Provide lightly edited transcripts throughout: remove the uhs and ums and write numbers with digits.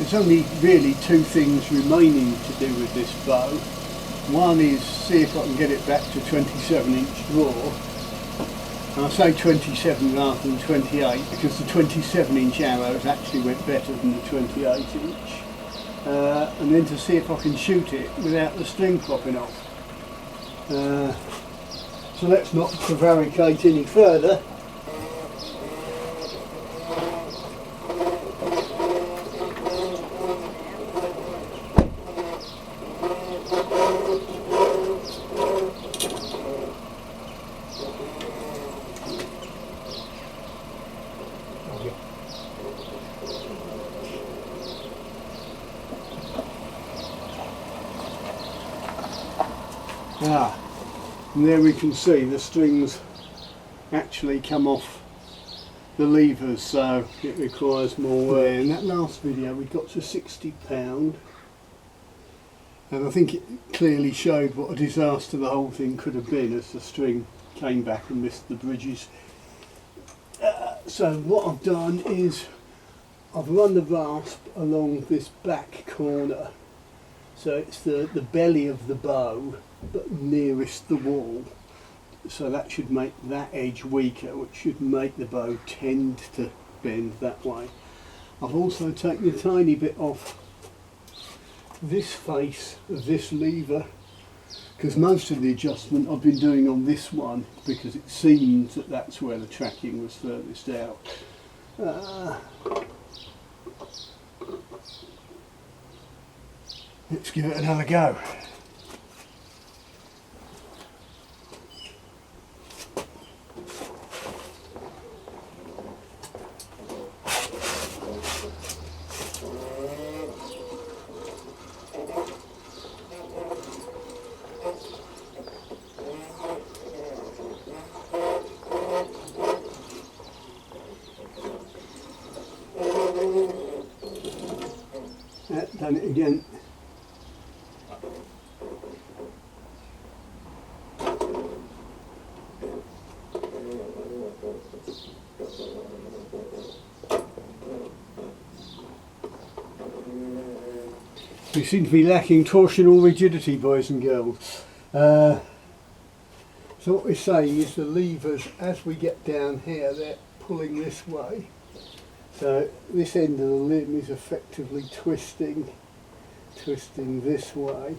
There's only really two things remaining to do with this bow. One is see if I can get it back to 27-inch draw. And I say 27 rather than 28 because the 27-inch arrows actually went better than the 28-inch. And then to see if I can shoot it without the string popping off. So let's not prevaricate any further. And there we can see the strings actually come off the levers, so it requires more work. In that last video we got to £60, and I think it clearly showed what a disaster the whole thing could have been as the string came back and missed the bridges. So what I've done is I've run the rasp along this back corner, so it's the belly of the bow but nearest the wall, so that should make that edge weaker, which should make the bow tend to bend that way. I've also taken a tiny bit off this face of this lever, because most of the adjustment I've been doing on this one because it seems that that's where the tracking was furthest out. Let's give it another go. Done it again. We seem to be lacking torsional rigidity, boys and girls. So what we're saying is the levers, as we get down here, they're pulling this way. So this end of the limb is effectively twisting this way.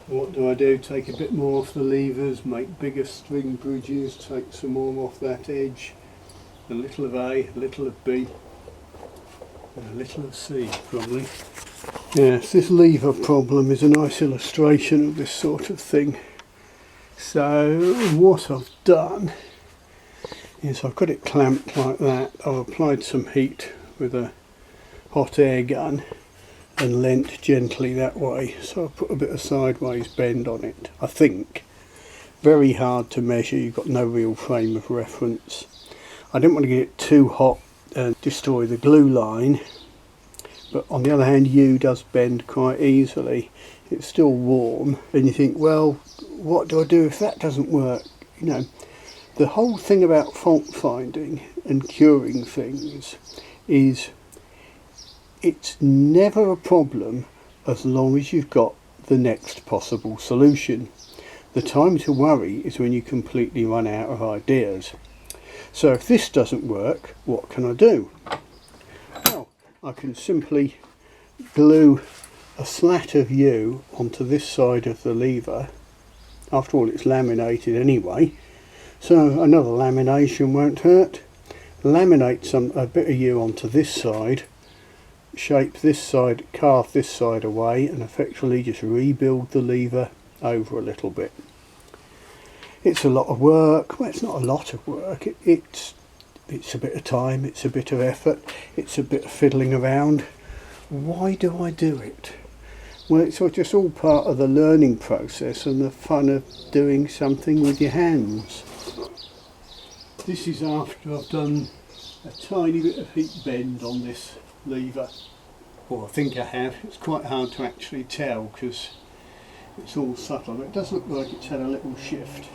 What do? Take a bit more off the levers, make bigger string bridges, take some more off that edge. A little of A, a little of B, and a little of C probably. Yes, this lever problem is a nice illustration of this sort of thing. So what I've done is I've got it clamped like that. I've applied some heat with a hot air gun and leant gently that way. So I've put a bit of sideways bend on it, I think. Very hard to measure, you've got no real frame of reference. I didn't want to get it too hot and destroy the glue line, but on the other hand U does bend quite easily. It's still warm and you think, well, what do I do if that doesn't work? You know, the whole thing about fault finding and curing things is it's never a problem as long as you've got the next possible solution. The time to worry is when you completely run out of ideas. So if this doesn't work, what can I do? Well, I can simply glue a slat of U onto this side of the lever. After all, it's laminated anyway, so another lamination won't hurt. Laminate a bit of U onto this side, shape this side, carve this side away, and effectively just rebuild the lever over a little bit. It's a lot of work. Well, it's not a lot of work. It's a bit of time, it's a bit of effort, it's a bit of fiddling around. Why do I do it? Well, it's just all part of the learning process and the fun of doing something with your hands. This is after I've done a tiny bit of heat bend on this lever. Or I think I have. It's quite hard to actually tell because it's all subtle. It does look like it's had a little shift.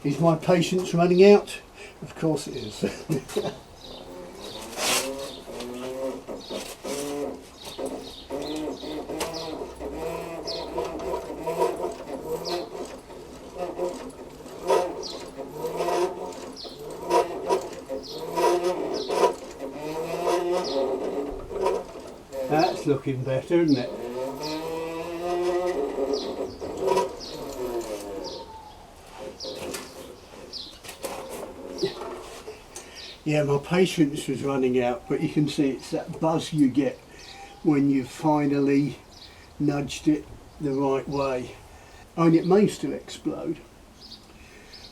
Is my patience running out? Of course it is. That's looking better, isn't it? Yeah, my patience was running out, but you can see it's that buzz you get when you've finally nudged it the right way. I mean, it may still explode,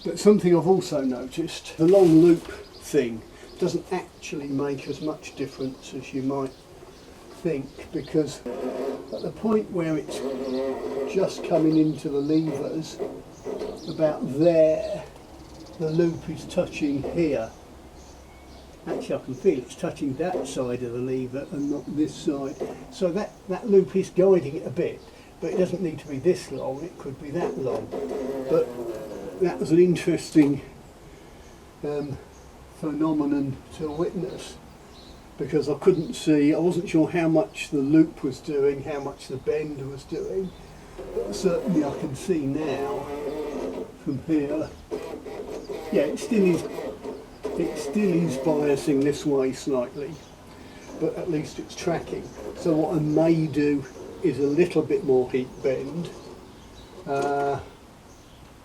but something I've also noticed, the long loop thing doesn't actually make as much difference as you might think, because at the point where it's just coming into the levers, about there, the loop is touching here. Actually, I can feel it's touching that side of the lever and not this side. So that loop is guiding it a bit, but it doesn't need to be this long, it could be that long. But that was an interesting phenomenon to witness, because I couldn't see, I wasn't sure how much the loop was doing, how much the bend was doing, but certainly I can see now from here, yeah, it still is biasing this way slightly, but at least it's tracking. So what I may do is a little bit more heat bend,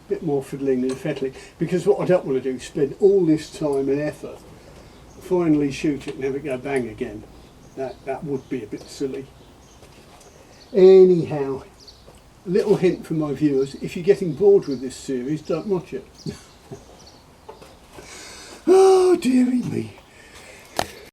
bit more fiddling and fettling, because what I don't want to do is spend all this time and effort, finally shoot it and have it go bang again. That would be a bit silly. Anyhow, a little hint from my viewers, if you're getting bored with this series, don't watch it. Oh dearie me.